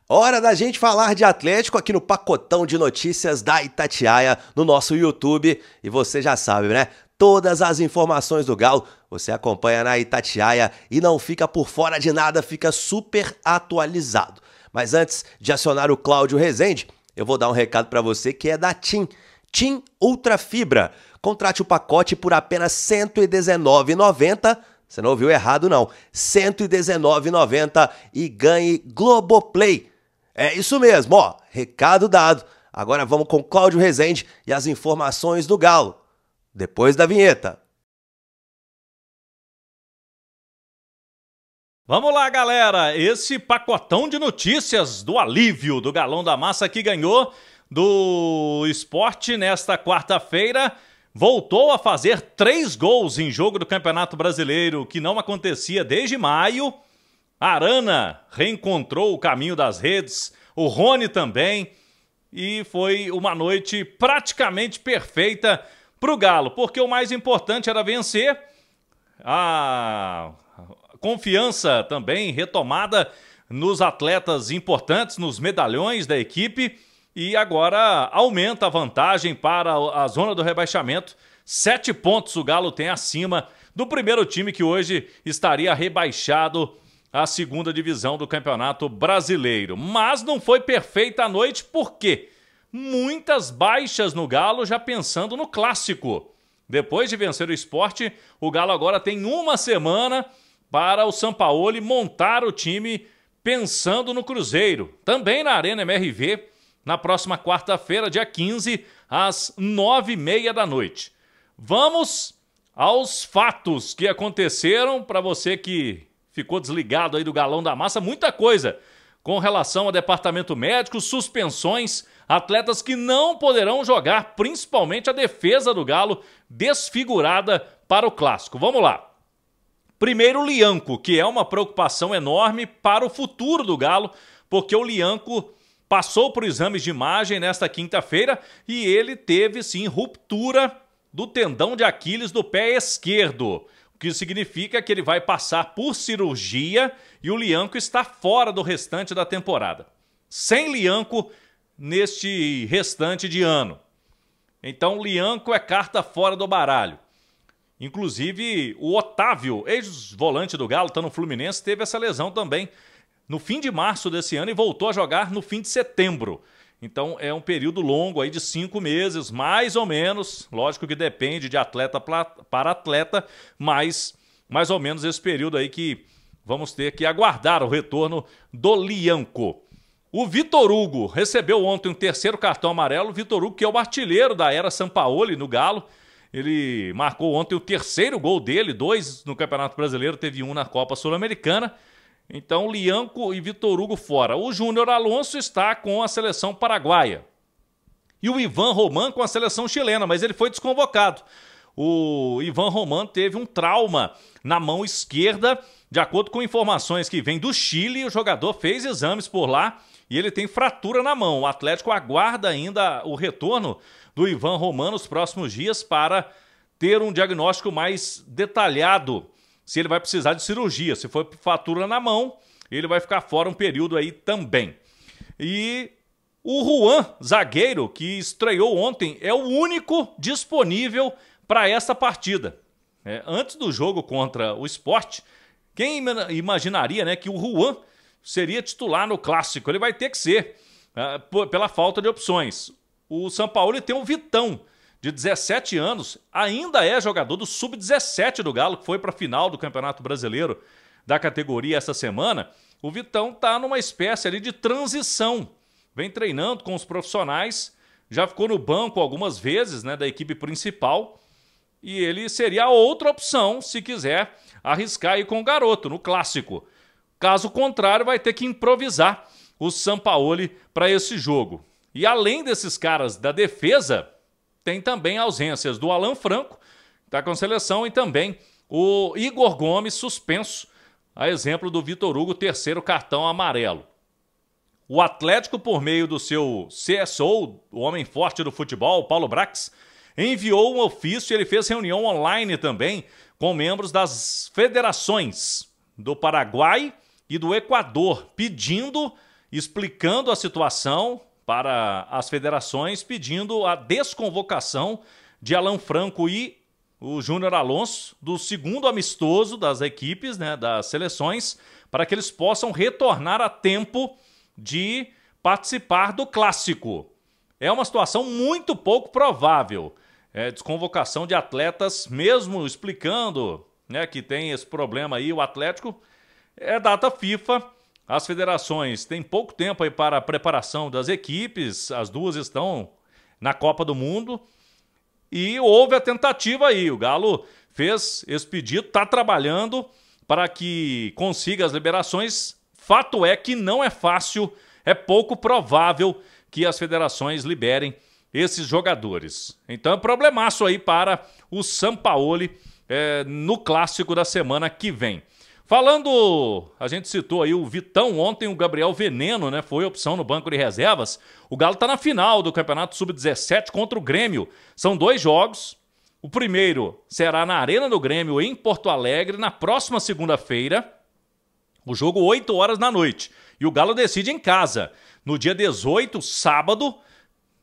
Hora da gente falar de Atlético aqui no pacotão de notícias da Itatiaia no nosso YouTube. E você já sabe, né? Todas as informações do Galo você acompanha na Itatiaia e não fica por fora de nada, fica super atualizado. Mas antes de acionar o Cláudio Rezende, eu vou dar um recado para você que é da TIM. TIM Ultra Fibra. Contrate o pacote por apenas R$ 119,90. Você não ouviu errado não, R$ 119,90 e ganhe Globoplay. É isso mesmo, ó, recado dado. Agora vamos com Cláudio Rezende e as informações do Galo. Depois da vinheta. Vamos lá, galera, esse pacotão de notícias do alívio do Galão da Massa que ganhou do Sport nesta quarta-feira. Voltou a fazer 3 gols em jogo do Campeonato Brasileiro, que não acontecia desde maio. Arana reencontrou o caminho das redes, o Rony também. E foi uma noite praticamente perfeita para o Galo, porque o mais importante era vencer. A confiança também retomada nos atletas importantes, nos medalhões da equipe. E agora aumenta a vantagem para a zona do rebaixamento. 7 pontos o Galo tem acima do primeiro time que hoje estaria rebaixado à segunda divisão do Campeonato Brasileiro. Mas não foi perfeita a noite, por quê? Muitas baixas no Galo já pensando no clássico. Depois de vencer o Sport, o Galo agora tem uma semana para o Sampaoli montar o time pensando no Cruzeiro. Também na Arena MRV, na próxima quarta-feira, dia 15, às 9h30 da noite. Vamos aos fatos que aconteceram para você que ficou desligado aí do Galão da Massa. Muita coisa com relação ao departamento médico, suspensões, atletas que não poderão jogar, principalmente a defesa do Galo desfigurada para o Clássico. Vamos lá. Primeiro, o Lianco, que é uma preocupação enorme para o futuro do Galo, porque o Lianco passou por exames de imagem nesta quinta-feira e ele teve, sim, ruptura do tendão de Aquiles do pé esquerdo, o que significa que ele vai passar por cirurgia e o Lianco está fora do restante da temporada. Sem Lianco neste restante de ano. Então, o Lianco é carta fora do baralho. Inclusive, o Otávio, ex-volante do Galo, tá no Fluminense, teve essa lesão também no fim de março desse ano e voltou a jogar no fim de setembro. Então é um período longo aí de 5 meses, mais ou menos. Lógico que depende de atleta para atleta, mas mais ou menos esse período aí que vamos ter que aguardar o retorno do Lianco. O Vitor Hugo recebeu ontem um 3º cartão amarelo. O Vitor Hugo, que é o artilheiro da era Sampaoli no Galo. Ele marcou ontem o 3º gol dele, 2 no Campeonato Brasileiro, teve 1 na Copa Sul-Americana. Então, Lianco e Vitor Hugo fora. O Júnior Alonso está com a seleção paraguaia. E o Ivan Román com a seleção chilena, mas ele foi desconvocado. O Ivan Román teve um trauma na mão esquerda. De acordo com informações que vêm do Chile, o jogador fez exames por lá e ele tem fratura na mão. O Atlético aguarda ainda o retorno do Ivan Román nos próximos dias para ter um diagnóstico mais detalhado se ele vai precisar de cirurgia. Se for fratura na mão, ele vai ficar fora um período aí também. E o Juan, zagueiro, que estreou ontem, é o único disponível para essa partida. Antes do jogo contra o Sport, quem imaginaria, né, que o Juan seria titular no Clássico? Ele vai ter que ser, pela falta de opções. O Sampaoli tem o Vitão, de 17 anos, ainda é jogador do Sub-17 do Galo, que foi para a final do Campeonato Brasileiro da categoria essa semana. O Vitão está numa espécie ali de transição. Vem treinando com os profissionais, já ficou no banco algumas vezes, né, da equipe principal. E ele seria a outra opção se quiser arriscar aí com o garoto no Clássico. Caso contrário, vai ter que improvisar o Sampaoli para esse jogo. E além desses caras da defesa, tem também ausências do Alan Franco, que está com a seleção, e também o Igor Gomes suspenso, a exemplo do Vitor Hugo, 3º cartão amarelo. O Atlético, por meio do seu CSO, o homem forte do futebol, Paulo Brax, enviou um ofício e ele fez reunião online também com membros das federações do Paraguai e do Equador, pedindo explicando a situação para as federações, pedindo a desconvocação de Alan Franco e o Júnior Alonso do segundo amistoso das equipes, né, das seleções, para que eles possam retornar a tempo de participar do Clássico. É uma situação muito pouco provável. Desconvocação de atletas, mesmo explicando, né, que tem esse problema aí, o Atlético, é data FIFA. As federações têm pouco tempo aí para a preparação das equipes, as duas estão na Copa do Mundo, e houve a tentativa aí, o Galo fez esse pedido, está trabalhando para que consiga as liberações. Fato é que não é fácil, é pouco provável que as federações liberem esses jogadores. Então é problemaço aí para o Sampaoli no Clássico da semana que vem. Falando, a gente citou aí o Vitão ontem, o Gabriel Veneno, né? Foi opção no banco de reservas. O Galo está na final do Campeonato Sub-17 contra o Grêmio. São 2 jogos. O primeiro será na Arena do Grêmio, em Porto Alegre, na próxima segunda-feira. O jogo 8 horas da noite. E o Galo decide em casa, no dia 18, sábado,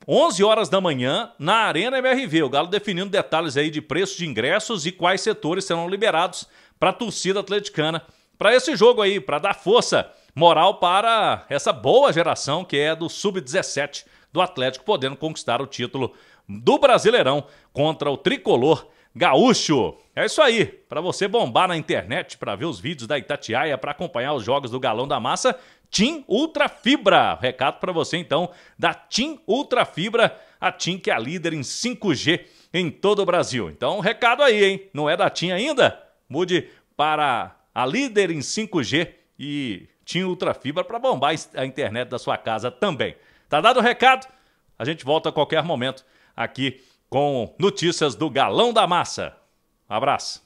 11 horas da manhã, na Arena MRV. O Galo definindo detalhes aí de preço de ingressos e quais setores serão liberados para a torcida atleticana, para esse jogo aí, para dar força moral para essa boa geração que é do Sub-17 do Atlético, podendo conquistar o título do Brasileirão contra o tricolor gaúcho. É isso aí, para você bombar na internet, para ver os vídeos da Itatiaia, para acompanhar os jogos do Galão da Massa, TIM Ultra Fibra. Recado para você então da TIM Ultra Fibra, a TIM que é a líder em 5G em todo o Brasil. Então, recado aí, hein? Não é da TIM ainda? Mude para a líder em 5G e TIM Ultra Fibra para bombar a internet da sua casa também. Tá dado o recado? A gente volta a qualquer momento aqui com notícias do Galão da Massa. Abraço.